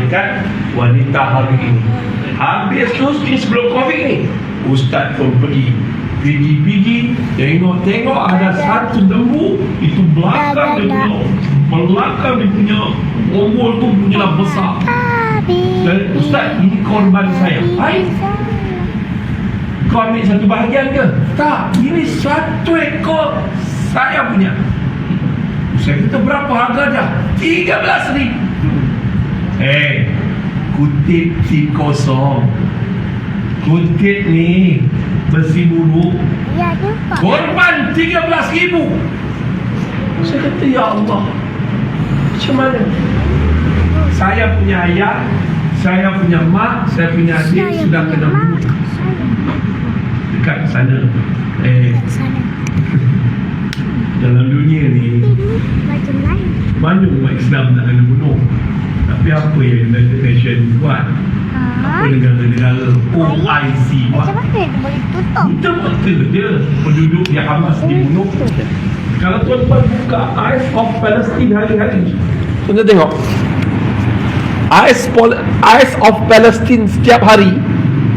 dekat wanita hari ini. Habis tu sebelum Covid ni, Ustaz pun pergi tengok ada satu lembu, itu belakang dia punya ombol tu punyalah besar. Dan Ustaz, ini korban saya. Baik, kau ambil satu bahagian ke? Tak, ini satu ekor saya punya. Saya kata, berapa harga dah? 13,000. Kutip si kosong. Kutip ni besi bulu. Ya juga. Korban 13,000. Saya kata, ya Allah, macam mana? Saya punya ayah, saya punya mak, saya punya adik sudah kena bunuh dekat sana. Dalam dunia ni Macam lain. mana umat Islam nak kena bunuh? Tapi apa yang United Nations buat? Apa negara-negara OIC buat? Macam mana dia boleh tutup? Betul-betul je penduduk yang Hamas dibunuh. Kalau tuan-tuan buka Eyes of Palestine hari-hari, tuan-tuan tengok Eyes of Palestine setiap hari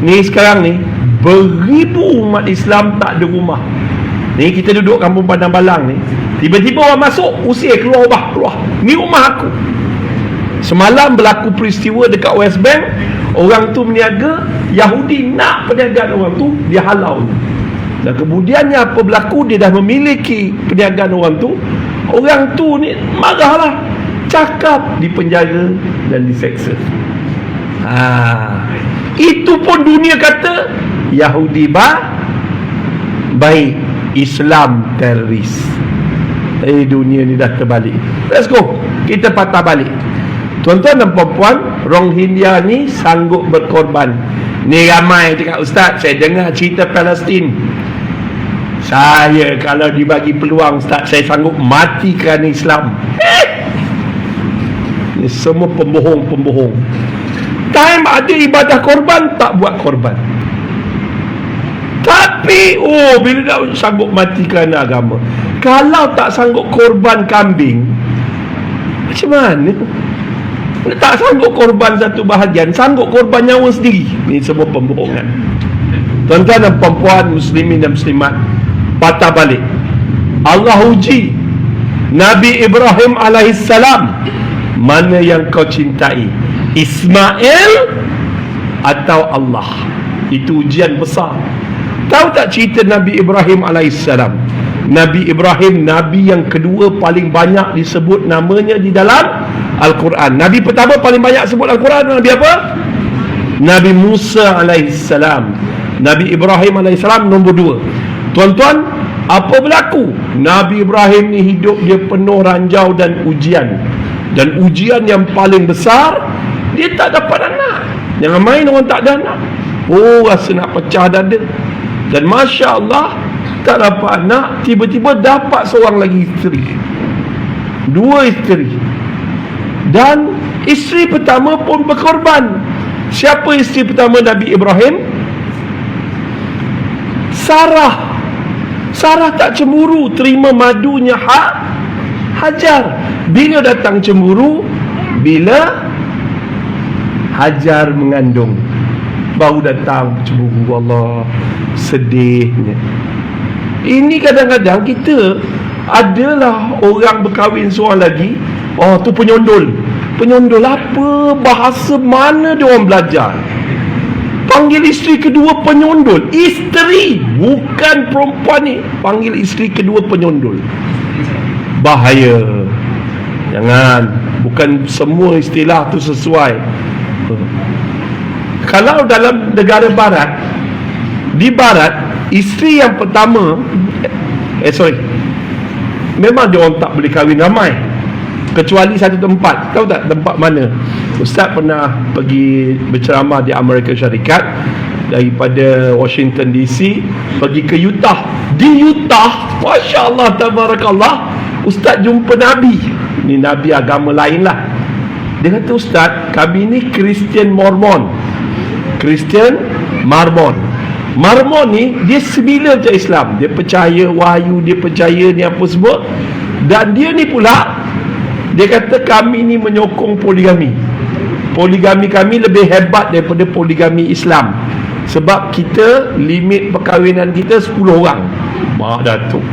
ni, sekarang ni beribu umat Islam tak ada rumah. Ni kita duduk kampung Padang Balang ni, tiba-tiba orang masuk, usir keluar, ni rumah aku. Semalam berlaku peristiwa dekat West Bank. Orang tu meniaga, Yahudi nak perniagaan orang tu, dia halau. Dan kemudiannya apa berlaku, dia dah memiliki perniagaan orang tu. Orang tu ni marahlah, cakap dipenjara dan diseksa. Itu pun dunia kata Yahudi baik, Islam teroris. Dunia ni dah terbalik. Let's go, kita patah balik. Tuan-tuan dan puan-puan, Rohingya ni sanggup berkorban. Ni ramai cakap, Ustaz, saya dengar cerita Palestin. Saya kalau dibagi peluang, Ustaz, saya sanggup mati kerana Islam. Ni semua pembohong. Time ada ibadah korban, tak buat korban. Tapi bila dah sanggup mati kerana agama, kalau tak sanggup korban kambing, macam mana? Tak sanggup korban satu bahagian, sanggup korban nyawa sendiri. Ni semua pembohongan. Tuan-tuan dan puan-puan, muslimin dan muslimat, patah balik. Allah uji Nabi Ibrahim alaihissalam, mana yang kau cintai, Ismail atau Allah? Itu ujian besar. Tahu tak cerita Nabi Ibrahim alaihissalam? Nabi Ibrahim, Nabi yang kedua paling banyak disebut namanya di dalam Al-Quran. Nabi pertama paling banyak sebut Al-Quran, Nabi apa? Nabi Musa alaihissalam. Nabi Ibrahim alaihissalam nombor 2. Tuan-tuan, apa berlaku? Nabi Ibrahim ni hidup dia penuh ranjau dan ujian. Dan ujian yang paling besar, dia tak dapat anak. Jangan main orang tak ada anak. Rasa nak pecah dada. Dan Masya Allah, tak dapat anak, tiba-tiba dapat seorang lagi isteri. 2 isteri. Dan isteri pertama pun berkorban. Siapa isteri pertama Nabi Ibrahim? Sarah tak cemburu terima madunya Hajar. Bila datang cemburu? Bila Hajar mengandung, baru datang cemburu. Allah, sedihnya. Ini kadang-kadang kita adalah orang berkahwin seorang lagi, tu penyondol. Penyondol apa? Bahasa mana dia orang belajar? Panggil isteri kedua penyondol. Isteri, bukan perempuan ni. Panggil isteri kedua penyondol. Bahaya. Jangan. Bukan semua istilah tu sesuai. Kalau dalam negara barat, di barat, isteri yang pertama, memang dia orang tak boleh kahwin ramai, kecuali satu tempat. Tahu tak tempat mana? Ustaz pernah pergi berceramah di Amerika Syarikat, daripada Washington DC pergi ke Utah. Di Utah, Masya Allah, tabarakallah, Ustaz jumpa Nabi. Ni Nabi agama lain lah. Dia kata, Ustaz, kami ni Kristian Mormon. Mormon ni dia similar macam Islam. Dia percaya wahyu, dia percaya ni apa semua. Dan dia ni pula, dia kata kami ni menyokong poligami. poligami kami lebih hebat daripada poligami Islam. Sebab kita, limit perkahwinan kita 10 orang. Mak Datuk.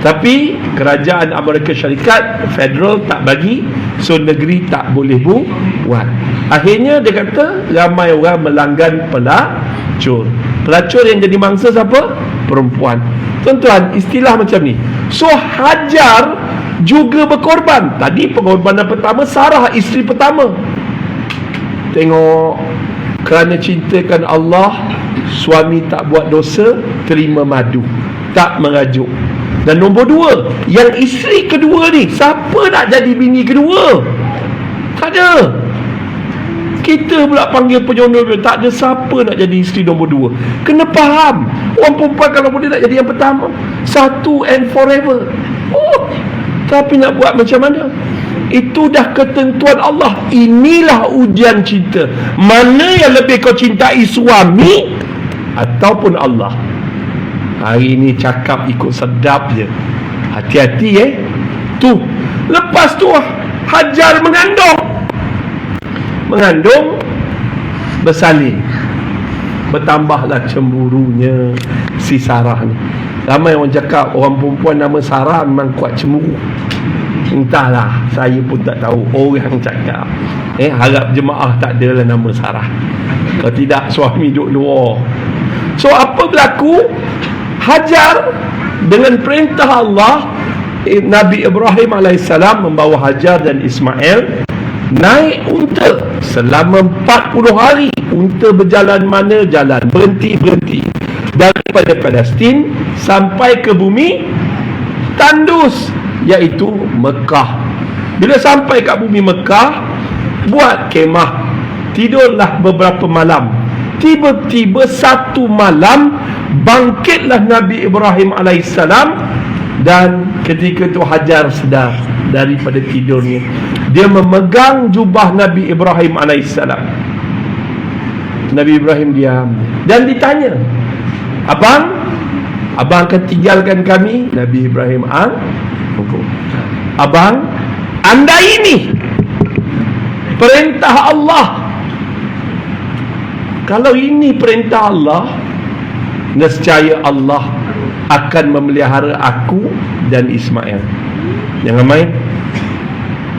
Tapi kerajaan Amerika Syarikat federal tak bagi, so negeri tak boleh buat. Akhirnya dia kata ramai orang melanggan pelacur. Pelacur yang jadi mangsa siapa? Perempuan. Tuan-tuan, istilah macam ni. So Hajar juga berkorban. Tadi pengorbanan pertama Sarah, isteri pertama. Tengok, kerana cintakan Allah, suami tak buat dosa, terima madu, tak merajuk. Dan nombor 2, yang isteri kedua ni, siapa nak jadi bini kedua? Tak ada. Kita pula panggil penyondol, tak ada siapa nak jadi isteri nombor 2. Kena faham, orang perempuan kalau boleh nak jadi yang pertama, satu and forever. Tapi nak buat macam mana? Itu dah ketentuan Allah. Inilah ujian cinta. Mana yang lebih kau cintai, suami ataupun Allah? Hari ni cakap ikut sedap je. Hati-hati tu. Lepas tu Hajar mengandung bersalin. Bertambahlah cemburunya si Sarah ni. Ramai orang cakap orang perempuan nama Sarah memang kuat cemburu. Entahlah, saya pun tak tahu. Orang cakap harap jemaah tak adalah nama Sarah. Kalau tidak, suami duduk luar. So apa berlaku? Hajar dengan perintah Allah, Nabi Ibrahim AS membawa Hajar dan Ismail naik unta selama 40 hari. Unta berjalan mana jalan, berhenti daripada Palestin sampai ke bumi tandus, iaitu Mekah. Bila sampai kat bumi Mekah, buat kemah, tidurlah beberapa malam. Tiba-tiba satu malam bangkitlah Nabi Ibrahim AS, dan ketika itu Hajar sedar daripada tidurnya. Dia memegang jubah Nabi Ibrahim AS. Nabi Ibrahim diam dan ditanya, Abang akan tinggalkan kami? Nabi Ibrahim, Abang, anda ini perintah Allah. Kalau ini perintah Allah, nescaya Allah akan memelihara aku dan Ismail. Jangan main.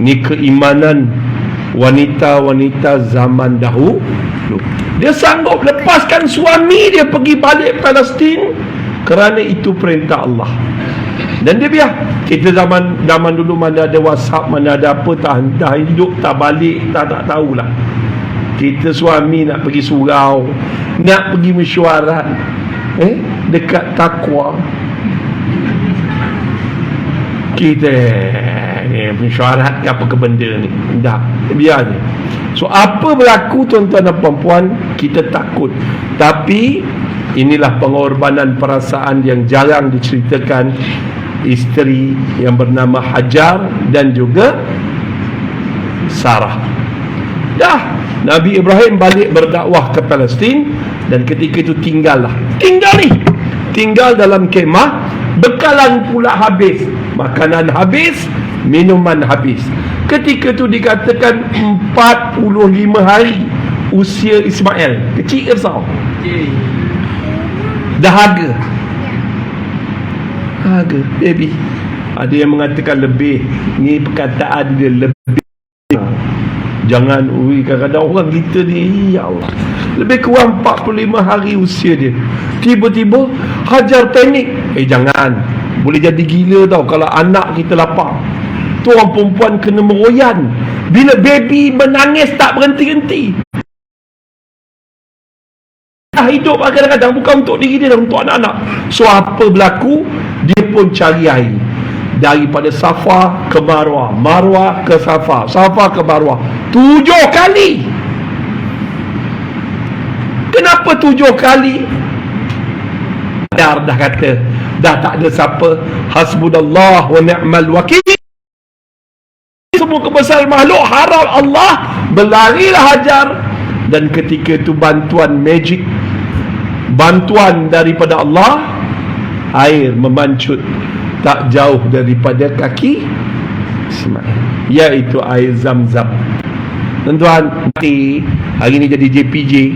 Ini keimanan wanita-wanita zaman dahulu. Dia sanggup lepaskan suami dia pergi balik Palestin kerana itu perintah Allah. Dan dia biar. Kita zaman dulu mana ada WhatsApp, mana ada apa, tak hidup, tak balik, tak tahulah. Kita suami nak pergi surau, nak pergi mesyuarat dekat Takwa, kita ni mesyuarat ke apa ke benda ni, dah biar je. So apa berlaku tuan-tuan dan puan-puan, kita takut. Tapi inilah pengorbanan perasaan yang jarang diceritakan isteri yang bernama Hajar dan juga Sarah. Dah Nabi Ibrahim balik berdakwah ke Palestin, dan ketika itu tinggal dalam kemah. Bekalan pula habis, makanan habis, minuman habis. Ketika itu dikatakan 45 hari usia Ismail. Kecil ke besar? Dahaga baby. Ada yang mengatakan lebih. Ni perkataan dia lebih. Jangan, kadang-kadang orang kita ni, ya Allah, lebih kurang 45 hari usia dia. Tiba-tiba Hajar panik. Jangan, boleh jadi gila tau kalau anak kita lapar. Tu orang perempuan kena meroyan. Bila baby menangis tak berhenti-henti. Hidup kadang-kadang bukan untuk diri dia, untuk anak-anak. So apa berlaku? Dia pun cari air daripada Safa ke Marwah, Marwah ke Safa, Safa ke Marwah, 7 kali. Kenapa 7 kali? Dah kata, dah tak ada siapa, hasbunallah wa ni'mal wakil. Semua kebesaran makhluk harap Allah. Berlarilah Hajar, dan ketika itu bantuan magic, bantuan daripada Allah, air memancut tak jauh daripada kaki Ismail, iaitu air Zam-Zam. Tuan-tuan, nanti hari ni jadi JPJ.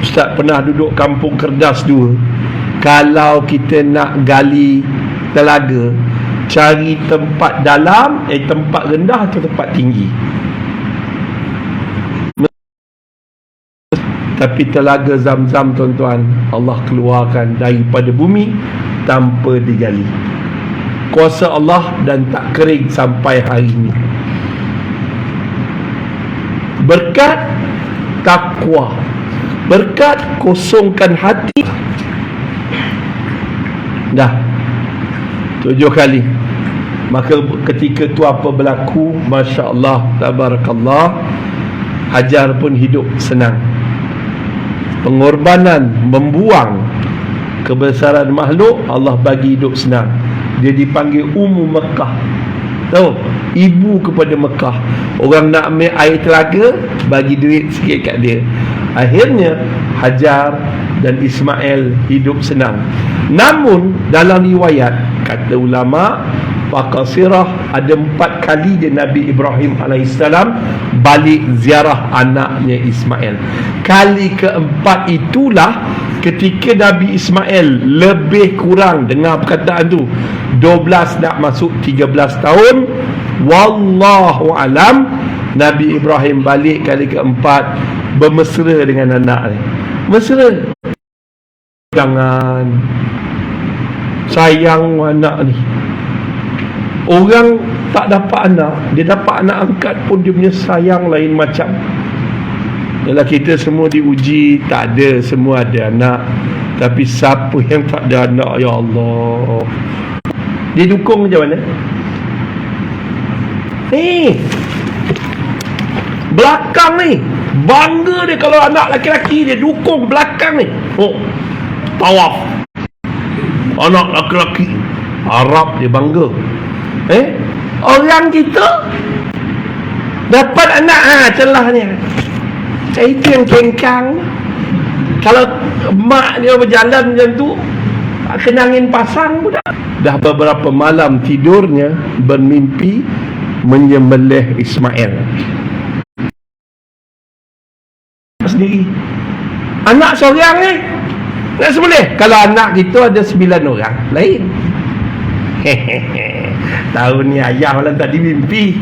Ustaz pernah duduk Kampung Kerdas 2. Kalau kita nak gali telaga, cari tempat dalam, tempat rendah atau tempat tinggi. Tapi telaga Zam-Zam, tuan-tuan, Allah keluarkan daripada bumi tanpa digali. Kuasa Allah dan tak kering sampai hari ini. Berkat takwa, berkat kosongkan hati. Dah 7 kali. Maka ketika tu apa berlaku, Masya Allah, Tabarakallah, Hajar pun hidup senang. Pengorbanan, membuang kebesaran makhluk, Allah bagi hidup senang. Dia dipanggil Ummu Mekah. Tahu? Ibu kepada Mekah. Orang nak ambil air telaga, bagi duit sikit kat dia. Akhirnya Hajar dan Ismail hidup senang. Namun dalam riwayat, kata ulama pakar sirah, ada 4 kali dia Nabi Ibrahim AS balik ziarah anaknya Ismail. Kali keempat itulah ketika Nabi Ismail lebih kurang, dengar perkataan tu, 12 nak masuk 13 tahun. Wallahu alam, Nabi Ibrahim balik kali keempat, bermesra dengan anak ni. Mesra, jangan sayang anak ni. Orang tak dapat anak, dia dapat anak angkat pun dia punya sayang lain macam. Yalah, kita semua diuji, tak ada, semua ada anak. Tapi siapa yang tak ada anak, ya Allah, dia dukung macam mana? Belakang ni bangga dia kalau anak laki-laki, dia dukung belakang ni. Tawaf anak laki-laki Arab, dia bangga. Orang kita dapat anak, celahnya itu yang kengkang. Kalau mak dia berjalan macam tu, kenangin pasang budak. Dah beberapa malam tidurnya bermimpi menyembelih Ismail sendiri. Anak seorang ni nak sembelih. Kalau anak kita ada 9 orang, lain. Tahun ni ayah malam tadi mimpi,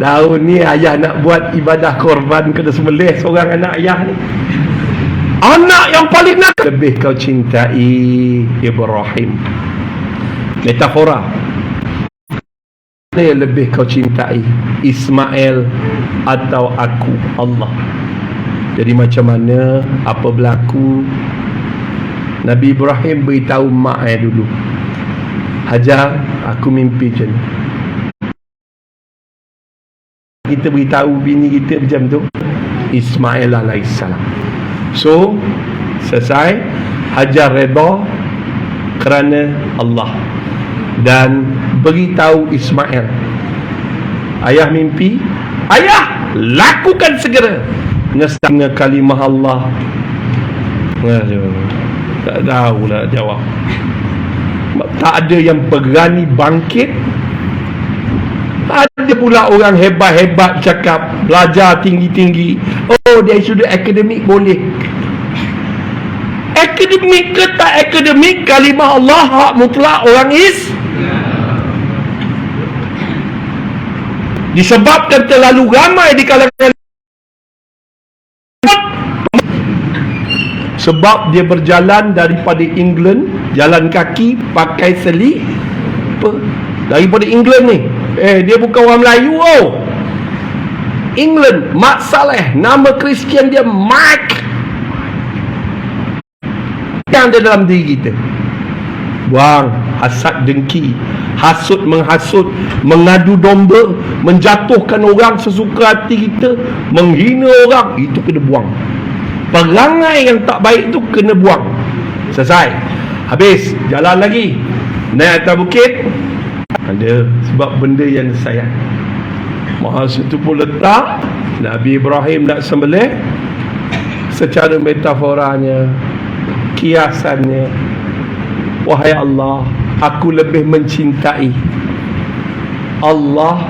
tahun ni ayah nak buat ibadah korban, kena sembelih seorang anak ayah ni. Anak yang paling nak lebih kau cintai Ibrahim. Metafora, yang lebih kau cintai, Ismail atau aku, Allah? Jadi macam mana, apa berlaku? Nabi Ibrahim beritahu mak dulu, Hajar, aku mimpi macam ni. Kita beritahu bini kita macam tu, Ismail alaihissalam. So selesai. Hajar redha kerana Allah dan beritahu Ismail, ayah mimpi, ayah lakukan segera. Ngesangnya kalimah Allah. Tak tahulah jawab. Tak ada yang berani bangkit. Ada pula orang hebat-hebat cakap, belajar tinggi-tinggi, oh dari sudut akademik boleh. Akademik ke tak akademik, kalimah Allah hak mutlak orang disebabkan terlalu ramai di kalangan, sebab dia berjalan daripada England, jalan kaki pakai selipar daripada England ni. Dia bukan orang Melayu. England, Mak Saleh, nama Kristian dia Mike. Yang ada dalam diri kita, buang hasad dengki, hasut menghasut, mengadu domba, menjatuhkan orang sesuka hati kita, menghina orang, itu kena buang. Perangai yang tak baik tu kena buang. Selesai. Habis, jalan lagi, naik atas bukit, ada sebab benda yang sayang. Masa tu pun letak Nabi Ibrahim nak sembelih, secara metaforanya, kiasannya, wahai Allah, aku lebih mencintai Allah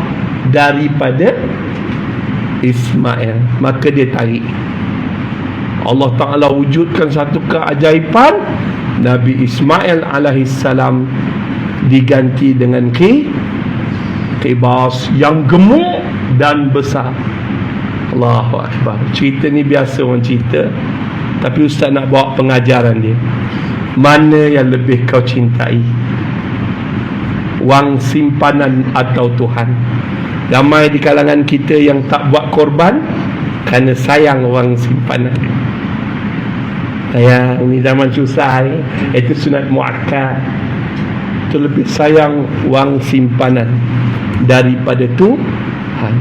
daripada Ismail. Maka dia tarik. Allah Ta'ala wujudkan satu keajaiban. Nabi Ismail alaihissalam diganti dengan kibas yang gemuk dan besar. Allahu Akbar. Cerita ni biasa orang cerita, tapi Ustaz nak bawa pengajaran dia. Mana yang lebih kau cintai, wang simpanan atau Tuhan? Ramai di kalangan kita yang tak buat korban kerana sayang wang simpanan. Sayang, ni zaman susah ni. Itu sunat muakkad. Itu lebih sayang wang simpanan daripada Tuhan.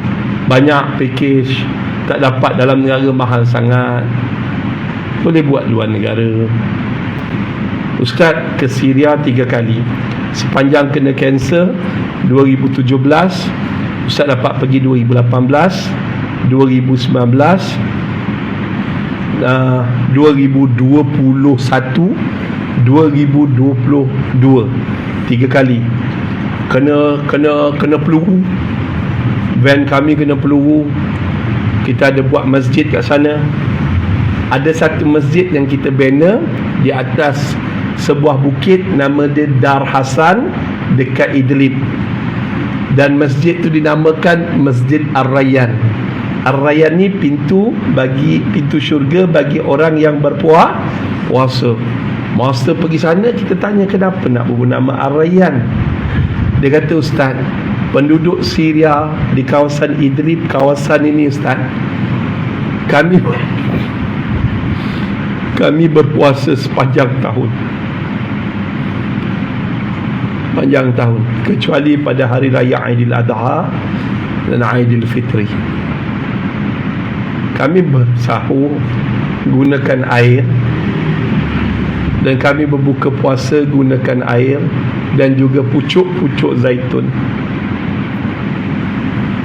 Banyak package tak dapat dalam negara, mahal sangat. Boleh buat luar negara. Ustaz ke Syria 3 kali. Sepanjang kena kanser 2017, Ustaz dapat pergi 2018, 2019, 2021, 2022. 3 kali. Kena peluru. Van kami kena peluru. Kita ada buat masjid kat sana. Ada satu masjid yang kita bina di atas sebuah bukit, nama dia Dar Hasan dekat Idlib. Dan masjid tu dinamakan Masjid Ar-Rayyan. Ar-Rayyan ni pintu syurga bagi orang yang berpuasa. Masa pergi sana, kita tanya kenapa nak bernama Ar-Rayyan. Dia kata, Ustaz, penduduk Syria di kawasan Idlib, kawasan ini Ustaz, kami berpuasa sepanjang tahun, kecuali pada hari raya Aidil Adha dan Aidil Fitri. Kami bersahur gunakan air, dan kami berbuka puasa gunakan air dan juga pucuk-pucuk zaitun.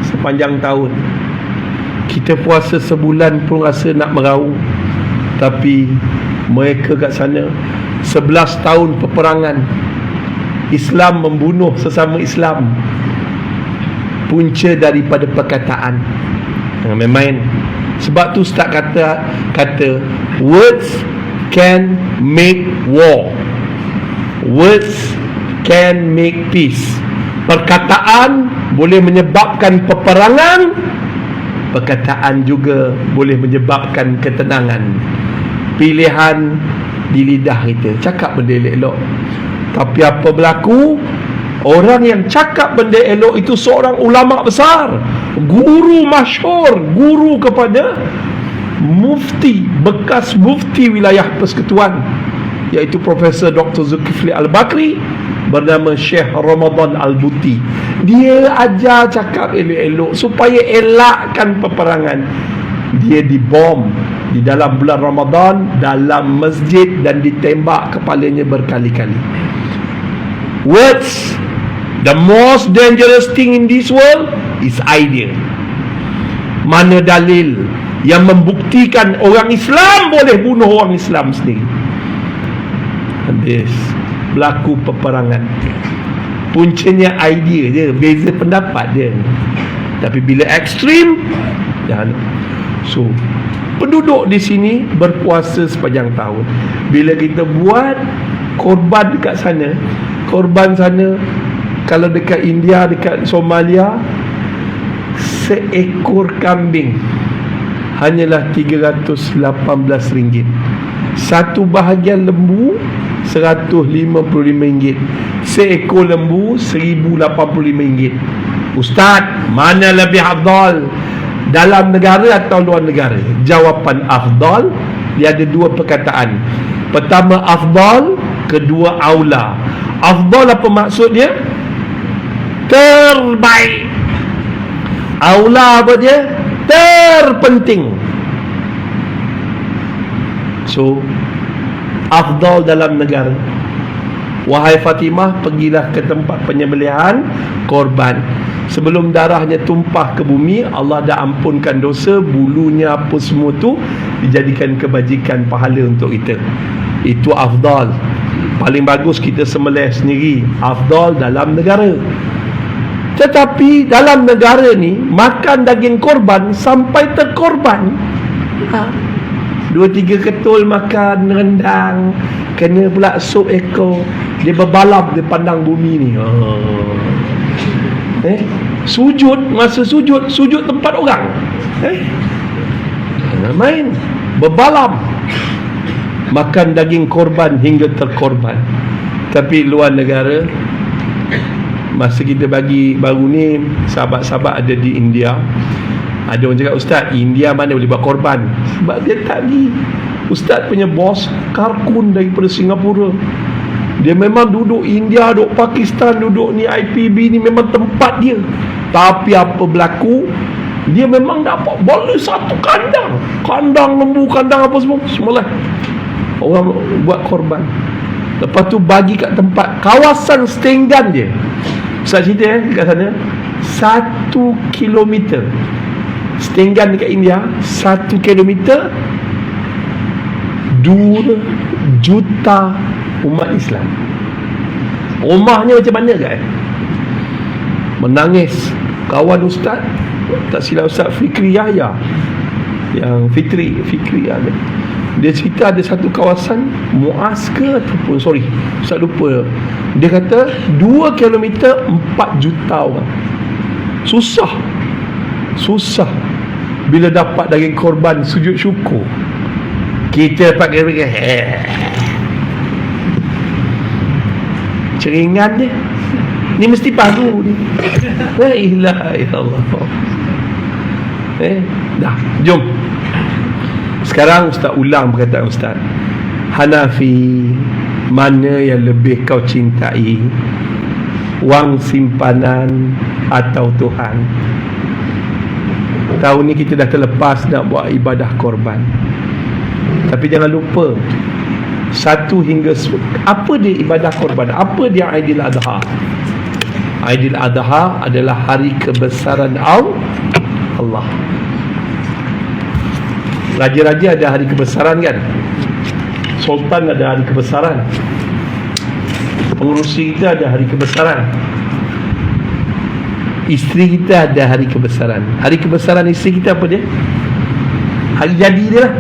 Sepanjang tahun kita puasa sebulan pun rasa nak meraung. Tapi mereka kat sana 11 tahun peperangan, Islam membunuh sesama Islam. Punca daripada perkataan. Main-main. Sebab tu Ustaz kata words can make war, words can make peace. Perkataan boleh menyebabkan peperangan, perkataan juga boleh menyebabkan ketenangan. Pilihan di lidah kita, cakap benda elok. Tapi apa berlaku? Orang yang cakap benda elok itu seorang ulama besar, guru masyhur, guru kepada mufti, bekas mufti wilayah Persekutuan, iaitu Profesor Dr. Zulkifli Al-Bakri, bernama Syekh Ramadan Al-Buti. Dia ajar cakap elok-elok supaya elakkan peperangan. Dia dibom di dalam bulan Ramadan dalam masjid dan ditembak kepalanya berkali-kali. Words, the most dangerous thing in this world is idea. Mana dalil yang membuktikan orang Islam boleh bunuh orang Islam sendiri? Habis berlaku peperangan. Puncanya idea je, beza pendapat dia. Tapi bila ekstrim, jangan. So, penduduk di sini berpuasa sepanjang tahun. Bila kita buat korban dekat sana, korban sana, kalau dekat India, dekat Somalia, seekor kambing hanyalah RM318. Satu bahagian lembu RM155. Seekor lembu RM1085. Ustaz, mana lebih afdal, dalam negara atau luar negara? Jawapan afdal, dia ada dua perkataan. Pertama afdal, kedua aula. Afdal apa maksudnya? Terbaik. Aula apa dia? Terpenting. So, afdal dalam negara. Wahai Fatimah, pergilah ke tempat penyembelihan korban. Sebelum darahnya tumpah ke bumi, Allah dah ampunkan dosa, bulunya apa semua tu dijadikan kebajikan, pahala untuk kita. Itu afdal. Paling bagus kita sembelih sendiri. Afdal dalam negara. Tetapi dalam negara ni makan daging korban sampai terkorban. 2-3 ketul makan rendang, kena pula sup ekor, dia berbalap, dia pandang bumi ni. Sujud, masa sujud tempat orang. Jangan main, berbalap, makan daging korban hingga terkorban. Tapi luar negara, masa kita bagi baru ni, sahabat-sahabat ada di India, ada orang cakap, Ustaz, India mana boleh buat korban? Sebab dia tak pergi. Ustaz punya bos karkun daripada Singapura. Dia memang duduk India, duduk Pakistan, duduk ni IPB ni memang tempat dia. Tapi apa berlaku, dia memang dapat boleh satu kandang lembu, kandang apa semua lah orang buat korban. Lepas tu bagi kat tempat kawasan Stenggan dia. Ustaz cerita kat sana 1 kilometer Stenggan dekat India, 1 kilometer 2 juta umat Islam. Rumahnya macam mana kan? Menangis kawan Ustaz, tak silap Ustaz Fikri Yahya, yang Fikri Yahya, dia cerita ada satu kawasan Muaz ke ataupun Ustaz lupa, dia kata 2 kilometer 4 juta orang. Susah bila dapat daging korban, sujud syukur. Kita pakai ceringan dia ni mesti paru ni. La ilaha illallah. Dah, jom sekarang Ustaz ulang perkataan Ustaz. Hanafi, mana yang lebih kau cintai, wang simpanan atau Tuhan? Tahun ni kita dah terlepas nak buat ibadah korban. Tapi jangan lupa, 1 hingga apa dia ibadah korban? Apa dia Aidil Adha? Aidil Adha adalah hari kebesaran Allah. Raja-raja ada hari kebesaran kan? Sultan ada hari kebesaran. Pengurusi kita ada hari kebesaran. Isteri kita ada hari kebesaran. Hari kebesaran isteri kita apa dia? Hari jadi dia lah.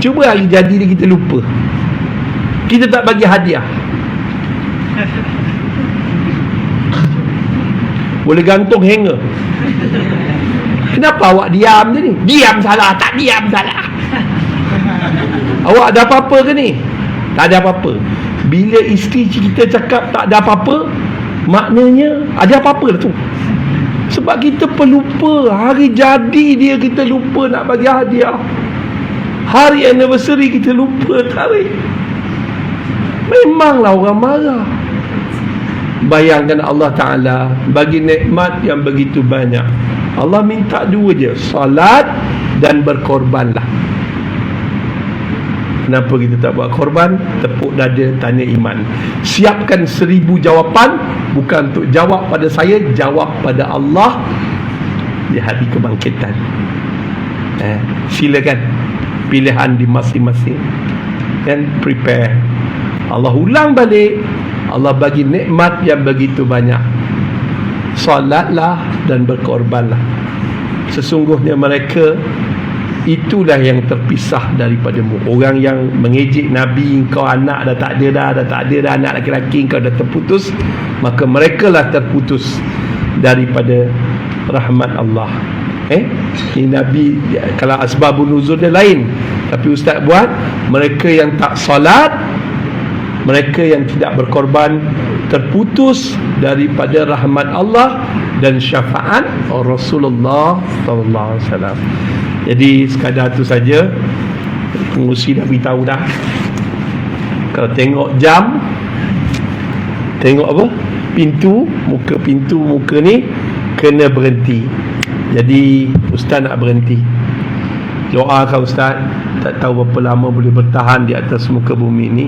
Cuba hari jadi dia kita lupa, kita tak bagi hadiah. Boleh gantung hanger. Kenapa awak diam je ni? Diam salah, tak diam salah. Awak ada apa-apa ke ni? Tak ada apa-apa. Bila isteri kita cakap tak ada apa-apa, maknanya ada apa-apa lah tu. Sebab kita pelupa. Hari jadi dia kita lupa nak bagi hadiah. Hari anniversary kita lupa tarik. Memanglah orang marah. Bayangkan Allah Ta'ala bagi nikmat yang begitu banyak. Allah minta 2 je, salat dan berkorbanlah. Kenapa kita tak buat korban? Tepuk dada, tanya iman. Siapkan 1000 jawapan. Bukan untuk jawab pada saya, jawab pada Allah di hari kebangkitan. Silakan pilihan di masing-masing, dan prepare. Allah ulang balik, Allah bagi nikmat yang begitu banyak. Salatlah dan berkorbanlah. Sesungguhnya mereka itulah yang terpisah daripadamu. Orang yang mengejek Nabi, kau anak dah tak ada dah anak laki-laki, kau dah terputus, maka mereka lah terputus daripada rahmat Allah. Ini Nabi, kalau asbabun nuzul dia lain, tapi Ustaz buat, mereka yang tak salat, mereka yang tidak berkorban, terputus daripada rahmat Allah dan syafaat Rasulullah sallallahu alaihi wasallam. Jadi sekadar tu saja, pengurusi dah beritahu dah. Kalau tengok jam, tengok apa? Pintu muka ni kena berhenti. Jadi Ustaz nak berhenti. Doakan Ustaz, tak tahu berapa lama boleh bertahan di atas muka bumi ni.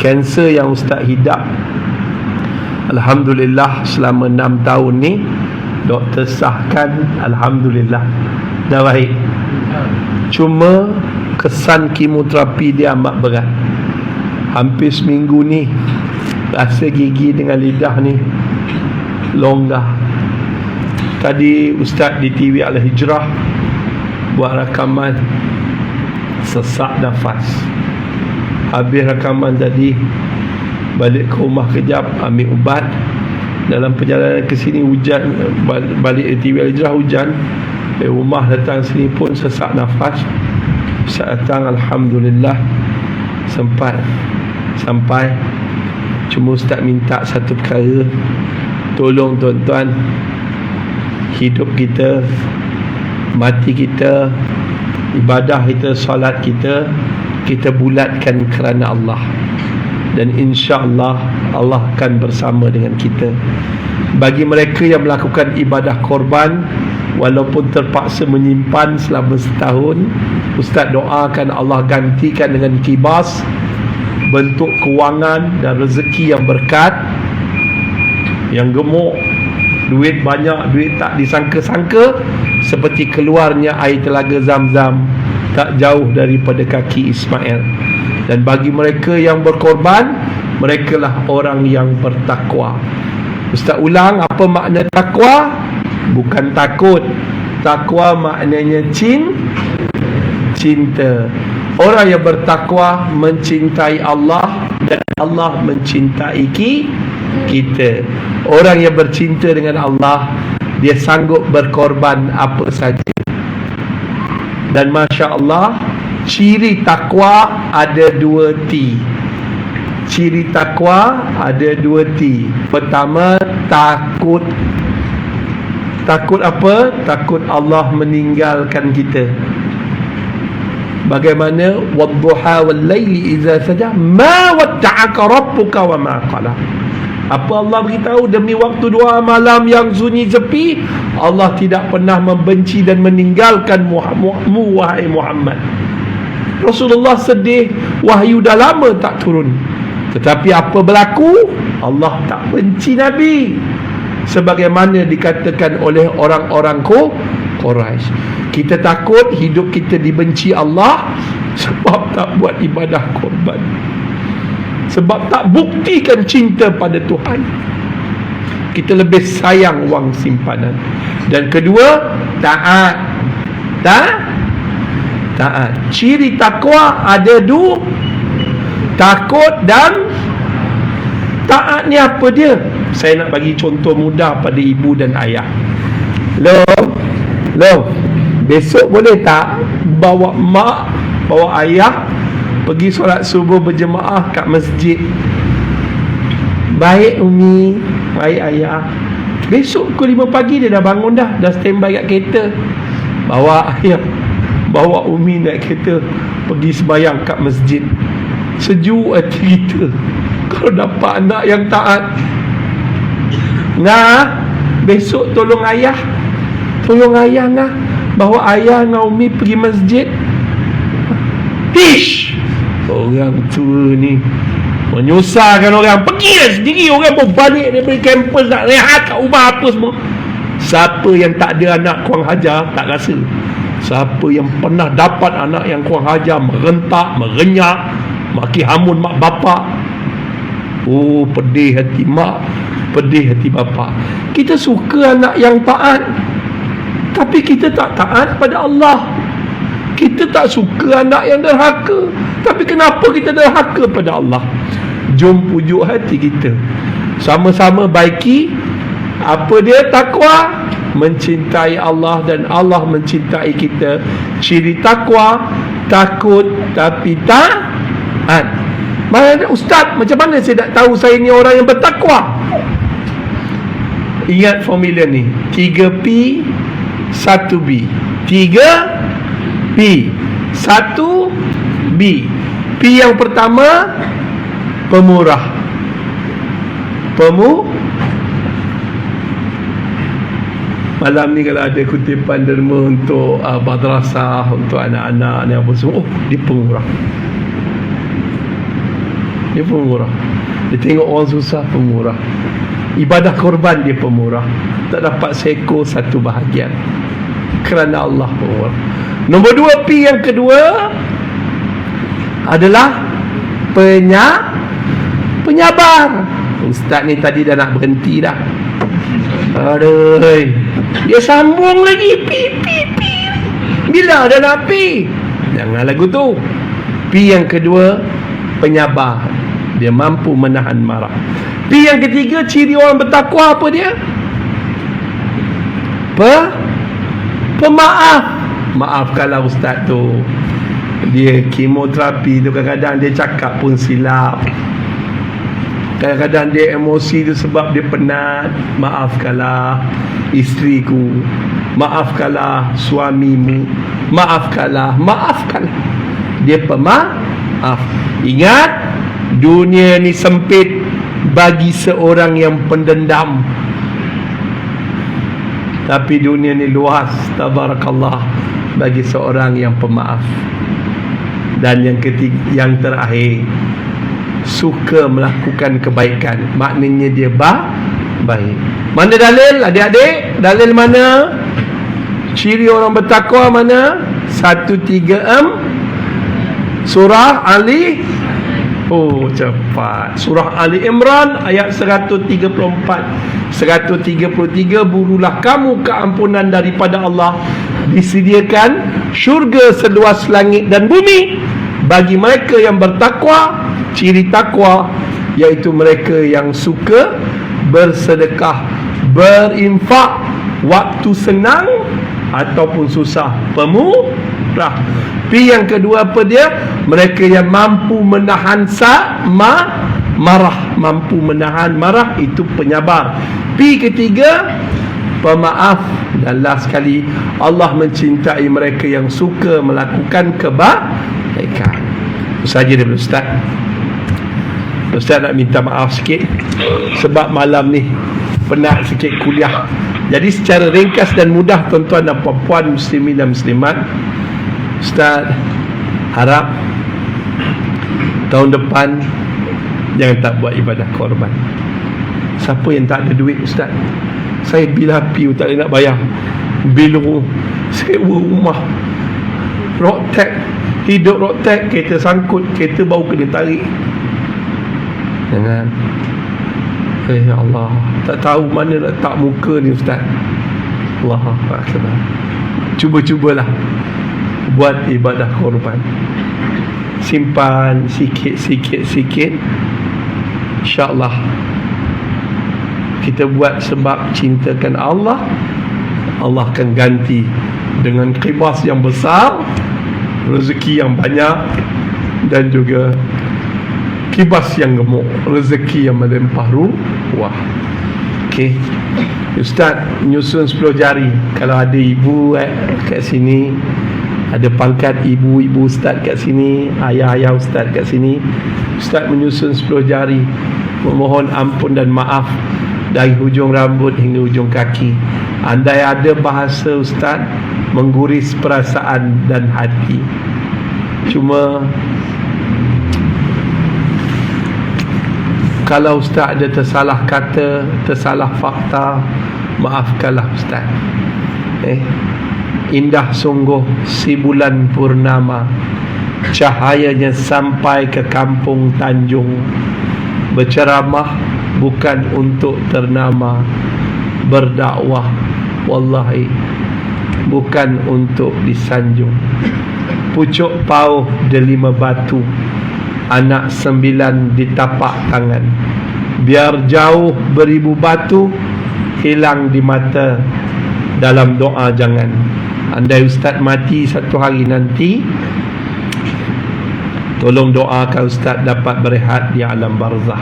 Kanser yang Ustaz hidap, alhamdulillah selama 6 tahun ni doktor sahkan, alhamdulillah dah baik. Cuma kesan kemoterapi dia amat berat. Hampir seminggu ni rasa gigi dengan lidah ni longgar. Tadi Ustaz di TV Al-Hijrah buat rakaman sesak nafas. Habis rakaman tadi, balik ke rumah kejap, ambil ubat. Dalam perjalanan ke sini hujan, balik TV Al-Hijrah hujan. Rumah datang sini pun sesak nafas. Ustaz datang, Alhamdulillah sempat sampai. Cuma Ustaz minta satu perkara, tolong tuan-tuan, hidup kita, mati kita, ibadah kita, solat kita, kita bulatkan kerana Allah. Dan insya-Allah Allah akan bersama dengan kita. Bagi mereka yang melakukan ibadah korban, walaupun terpaksa menyimpan selama setahun, Ustaz doakan Allah gantikan dengan kibas, bentuk kewangan dan rezeki yang berkat, yang gemuk, duit banyak, duit tak disangka-sangka, seperti keluarnya air telaga Zam-Zam tak jauh daripada kaki Ismail. Dan bagi mereka yang berkorban, merekalah orang yang bertakwa. Ustaz ulang, apa makna takwa? Bukan takut. Takwa maknanya cinta. Orang yang bertakwa mencintai Allah, dan Allah mencintai kita. Orang yang bercinta dengan Allah, dia sanggup berkorban apa saja. Dan Masya Allah, ciri takwa ada 2 T. Ciri takwa ada 2 T. Pertama, takut. Takut apa? Takut Allah meninggalkan kita. Bagaimana? Wadduha wal laili idza saja ma wadda'aka rabbuka wa ma qala. Apa Allah beritahu? Demi waktu 2 malam yang sunyi sepi, Allah tidak pernah membenci dan meninggalkan wahai Muhammad. Rasulullah sedih, wahyu dah lama tak turun. Tetapi apa berlaku? Allah tak benci Nabi, sebagaimana dikatakan oleh orang-orang Quraisy. Kita takut hidup kita dibenci Allah sebab tak buat ibadah korban, sebab tak buktikan cinta pada Tuhan. Kita lebih sayang wang simpanan. Dan kedua, taat. Ciri takwa ada 2, takut dan taat. Ni apa dia? Saya nak bagi contoh mudah pada ibu dan ayah. Lo, besok boleh tak bawa mak, bawa ayah pergi solat subuh berjemaah kat masjid? Baik Umi, baik ayah. Besok pukul 5 pagi dia dah bangun dah standby kat kereta. Bawa ayah, bawa Umi naik kereta pergi sembahyang kat masjid. Sejuk hati kita kalau dapat anak yang taat. Besok tolong ayah bawa ayah dengan Umi pergi masjid. Ish, orang tua ni menyusahkan orang. Pergilah sendiri, orang pun balik daripada kampus nak rehat kat rumah apa semua. Siapa yang tak ada anak kurang hajar tak rasa. Siapa yang pernah dapat anak yang kurang hajar, merentak, merenyak, maki hamun mak bapak, oh pedih hati mak, pedih hati bapak. Kita suka anak yang taat, tapi kita tak taat pada Allah. Kita tak suka anak yang derhaka, tapi kenapa kita derhaka pada Allah? Jom pujuk hati kita, sama-sama baiki. Apa dia takwa? Mencintai Allah dan Allah mencintai kita. Ciri takwa, takut tapi taat. Mana Ustaz, macam mana saya nak tahu saya ni orang yang bertakwa? Ingat formula ni, 3P 1B. 3P 1B. P yang pertama, pemurah. Malam ni kalau ada kutipan derma untuk madrasah, untuk anak-anak ni apa semua, dia pemurah. Dia pemurah. Dia tengok orang susah, pemurah. Ibadah korban dia pemurah. Tak dapat seekor satu bahagian, kerana Allah pemurah. Nombor 2, P yang kedua adalah penyabar. Ustaz ni tadi dah nak berhenti dah. Aduh, dia sambung lagi. Pi. Bila dah nak pi? Jangan lagu tu. Pi yang kedua, penyabar. Dia mampu menahan marah. Pi yang ketiga, ciri orang bertakwa apa dia? Pemaaf. Maafkanlah ustaz tu. Dia kemoterapi tu kadang-kadang dia cakap pun silap. Kadang-kadang dia emosi tu sebab dia penat. Maafkanlah isteriku. Maafkanlah suamimu. Maafkanlah. Dia pemaaf. Ingat, dunia ni sempit bagi seorang yang pendendam. Tapi dunia ni luas, tabarakallah, bagi seorang yang pemaaf. Dan yang ketiga, yang terakhir, suka melakukan kebaikan. Maknanya dia baik. Mana dalil adik-adik? Dalil mana? Ciri orang bertakwa mana? 136 Surah Ali. Oh, cepat. Surah Ali Imran ayat 134. 133, burulah kamu keampunan daripada Allah. Disediakan syurga seluas langit dan bumi bagi mereka yang bertakwa. Ciri takwa iaitu mereka yang suka bersedekah, berinfak waktu senang ataupun susah, pemurah. Pi yang kedua apa dia? Mereka yang mampu menahan marah, mampu menahan marah, itu penyabar. Pi ketiga, pemaaf. Dan last sekali, Allah mencintai mereka yang suka melakukan kebaikan. Itu saja daripada Ustaz. Ustaz nak minta maaf sikit sebab malam ni penat sikit kuliah. Jadi secara ringkas dan mudah, tuan-tuan dan puan-puan muslimin dan muslimat, Ustaz harap tahun depan jangan tak buat ibadah korban. Siapa yang tak ada duit, Ustaz? Saya bil api tak boleh nak bayar. Bil sewa rumah, road tax, kereta sangkut, kereta baru kena tarik. Jangan. Ya Allah, tak tahu mana letak muka ni, Ustaz. Allahu Akbar. Cubalah buat ibadah korban. Simpan sikit. InsyaAllah kita buat sebab cintakan Allah. Allah akan ganti dengan qibas yang besar, rezeki yang banyak, dan juga kibas yang gemuk, rezeki yang melimpah ruah. Okey, Ustaz menyusun 10 jari. Kalau ada ibu kat sini, ada pangkat ibu Ustaz kat sini, ayah Ustaz kat sini, Ustaz menyusun 10 jari, memohon ampun dan maaf dari hujung rambut hingga hujung kaki. Andai ada bahasa Ustaz mengguris perasaan dan hati. Cuma kalau Ustaz ada tersalah kata, tersalah fakta, maafkanlah Ustaz. Indah sungguh si bulan purnama, cahayanya sampai ke kampung Tanjung. Berceramah bukan untuk ternama, berdakwah wallahi bukan untuk disanjung. Pucuk pauh delima batu, anak 9 di tapak tangan. Biar jauh beribu batu, hilang di mata, dalam doa jangan. Andai Ustaz mati satu hari nanti, tolong doakan Ustaz dapat berehat di alam barzah.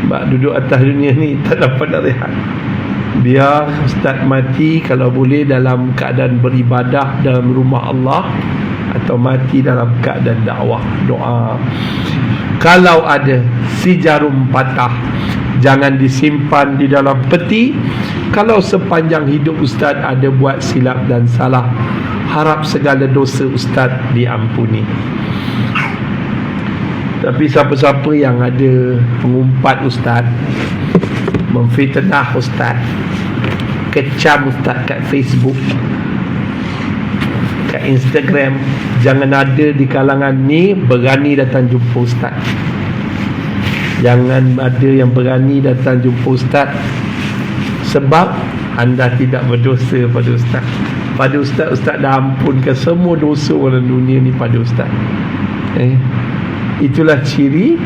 Sebab duduk atas dunia ni tak dapat berehat. Biar Ustaz mati kalau boleh dalam keadaan beribadah dalam rumah Allah, atau mati dalam keadaan dakwah, doa. Kalau ada si jarum patah, jangan disimpan di dalam peti. Kalau sepanjang hidup Ustaz ada buat silap dan salah, harap segala dosa Ustaz diampuni. Tapi siapa-siapa yang ada pengumpat Ustaz, memfitnah Ustaz, kecam Ustaz kat Facebook, kat Instagram, jangan ada di kalangan ni berani datang jumpa Ustaz. Jangan ada yang berani datang jumpa ustaz, sebab anda tidak berdosa pada ustaz. Pada ustaz, ustaz dah ampunkan semua dosa orang dunia ni pada ustaz. Itulah ciri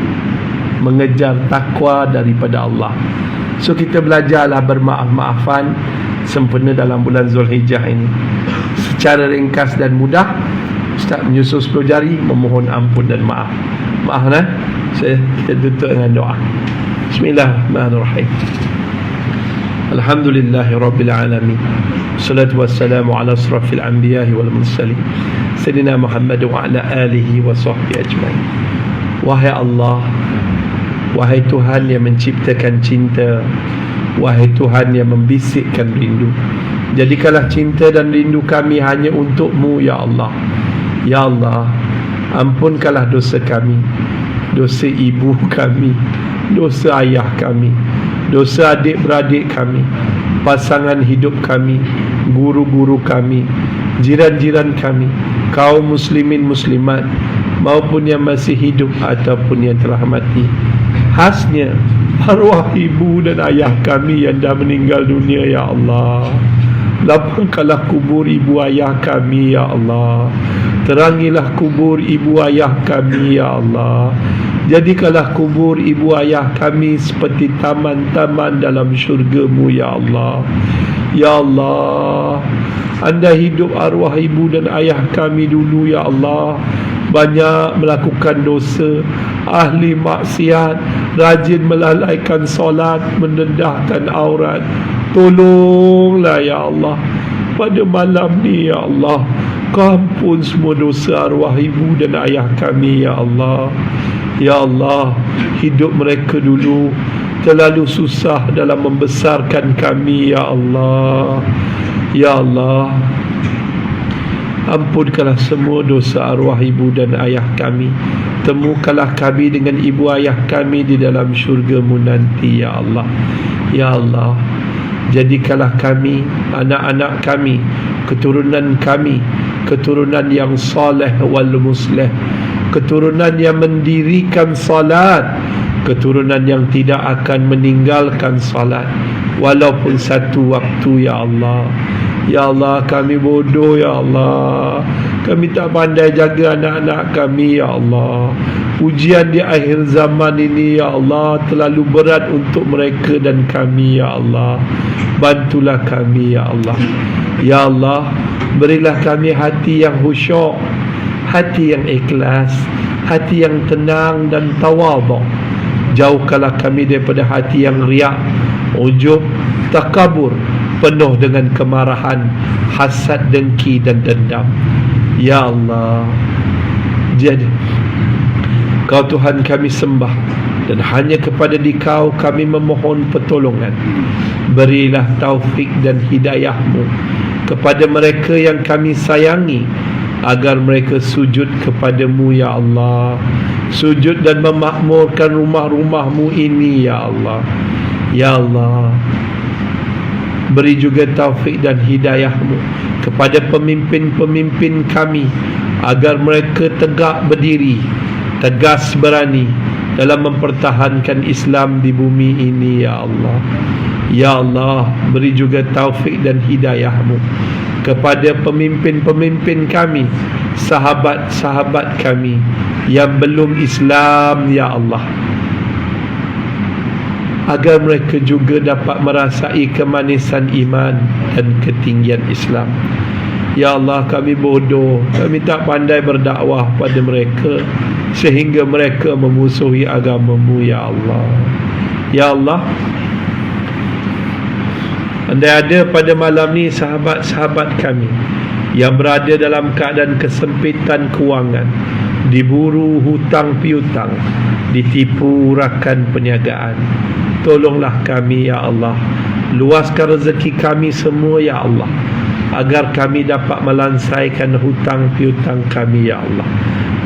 mengejar takwa daripada Allah. So kita belajarlah bermaaf-maafan sempena dalam bulan Zulhijjah ini. Secara ringkas dan mudah, ustaz menyusul 10 jari memohon ampun dan maaf. Maaf lah. Kita tutup dengan doa. Bismillahirrahmanirrahim. Alhamdulillahi Rabbil Alamin. Salatu wassalamu ala asrafil anbiya'i wal mursalin Sayyidina Muhammad wa ala alihi wa sahbihi ajma'in. Wahai Allah, wahai Tuhan yang menciptakan cinta, wahai Tuhan yang membisikkan rindu, jadikanlah cinta dan rindu kami hanya untuk-Mu ya Allah. Ya Allah, ampunkanlah dosa kami, dosa ibu kami, dosa ayah kami, dosa adik-beradik kami, pasangan hidup kami, guru-guru kami, jiran-jiran kami, kaum muslimin muslimat, maupun yang masih hidup ataupun yang telah mati. Khasnya arwah ibu dan ayah kami yang dah meninggal dunia ya Allah. Lapangkanlah kubur ibu ayah kami ya Allah. Terangilah kubur ibu ayah kami ya Allah. Jadikanlah kubur ibu ayah kami seperti taman-taman dalam syurga-Mu ya Allah. Ya Allah, Anda hidup arwah ibu dan ayah kami dulu ya Allah, banyak melakukan dosa, ahli maksiat, rajin melalaikan solat, mendedahkan aurat. Tolonglah ya Allah, pada malam ni ya Allah, Kau ampun semua dosa arwah ibu dan ayah kami ya Allah. Ya Allah, hidup mereka dulu terlalu susah dalam membesarkan kami ya Allah. Ya Allah, ampunkanlah semua dosa arwah ibu dan ayah kami. Temukanlah kami dengan ibu ayah kami di dalam syurga-Mu nanti ya Allah. Ya Allah, jadikanlah kami, anak-anak kami, keturunan kami, keturunan yang soleh wal musleh, keturunan yang mendirikan salat, keturunan yang tidak akan meninggalkan salat walaupun satu waktu ya Allah. Ya Allah, kami bodoh ya Allah, kami tak pandai jaga anak-anak kami ya Allah. Ujian di akhir zaman ini ya Allah terlalu berat untuk mereka dan kami ya Allah. Bantulah kami ya Allah. Ya Allah, berilah kami hati yang khusyuk, hati yang ikhlas, hati yang tenang dan tawaduk. Jauhkanlah kami daripada hati yang riak, ujub, takabur, penuh dengan kemarahan, hasad, dengki dan dendam. Ya Allah, jadi Kau Tuhan kami sembah, dan hanya kepada Dikau kami memohon pertolongan. Berilah taufik dan hidayah-Mu kepada mereka yang kami sayangi, agar mereka sujud kepada-Mu ya Allah, sujud dan memakmurkan rumah-rumah-Mu ini ya Allah. Ya Allah, beri juga taufik dan hidayah-Mu kepada pemimpin-pemimpin kami, agar mereka tegak berdiri, tegas berani dalam mempertahankan Islam di bumi ini ya Allah. Ya Allah, beri juga taufik dan hidayah-Mu kepada pemimpin-pemimpin kami, sahabat-sahabat kami yang belum Islam ya Allah, agar mereka juga dapat merasai kemanisan iman dan ketinggian Islam. Ya Allah, kami bodoh, kami tak pandai berdakwah pada mereka sehingga mereka memusuhi agama-Mu ya Allah. Ya Allah, andai ada pada malam ni sahabat-sahabat kami yang berada dalam keadaan kesempitan kewangan, diburu hutang piutang, ditipu rakan perniagaan, tolonglah kami ya Allah. Luaskan rezeki kami semua ya Allah, agar kami dapat melansaikan hutang piutang kami ya Allah,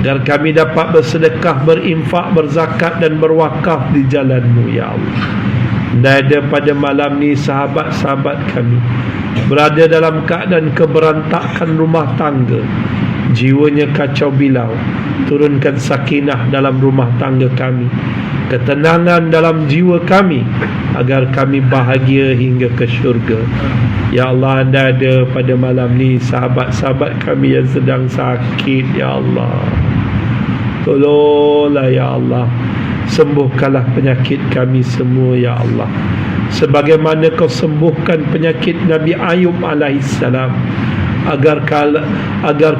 agar kami dapat bersedekah, berinfak, berzakat dan berwakaf di jalan-Mu ya Allah. Dan ada pada malam ni sahabat-sahabat kami berada dalam keadaan keberantakan rumah tangga, jiwanya kacau bilau. Turunkan sakinah dalam rumah tangga kami, ketenangan dalam jiwa kami, agar kami bahagia hingga ke syurga. Ya Allah, anda ada pada malam ni sahabat-sahabat kami yang sedang sakit. Ya Allah, tolonglah ya Allah, sembuhkanlah penyakit kami semua ya Allah, sebagaimana kau sembuhkan penyakit Nabi Ayub alaihissalam, agar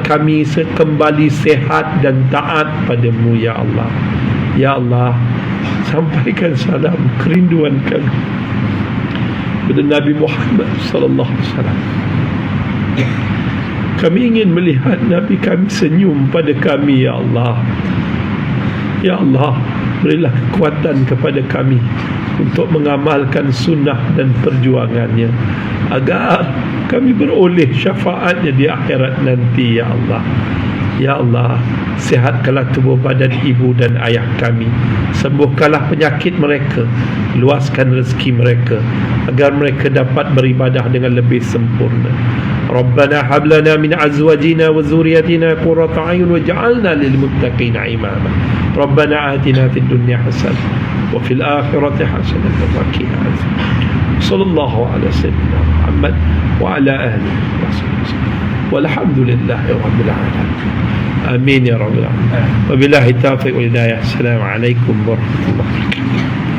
kami kembali sehat dan taat padamu ya Allah. Ya Allah, sampaikan salam kerinduan kami kepada Nabi Muhammad sallallahu alaihi wasallam. Kami ingin melihat Nabi kami senyum pada kami ya Allah. Ya Allah, berilah kekuatan kepada kami untuk mengamalkan sunnah dan perjuangannya, agar kami beroleh syafaatnya di akhirat nanti ya Allah. Ya Allah, sihatkanlah tubuh badan ibu dan ayah kami, sembuhkanlah penyakit mereka, luaskan rezeki mereka, agar mereka dapat beribadah dengan lebih sempurna. Rabbana hab lana min azwajina wa dhurriyyatina qurrata a'yun waj'alna lil muttaqina imama. Rabbana atina fid dunya hasanah wa fil akhirati hasanah wa qina adzabannar. Sallallahu ala sayyidina Muhammad wa ala alihi wa sahbihi. Walhamdulillahi rabbil alamin. Amin ya rabbal alamin. Wabillahi taufiq wal hidayah. Assalamualaikum warahmatullahi wabarakatuh.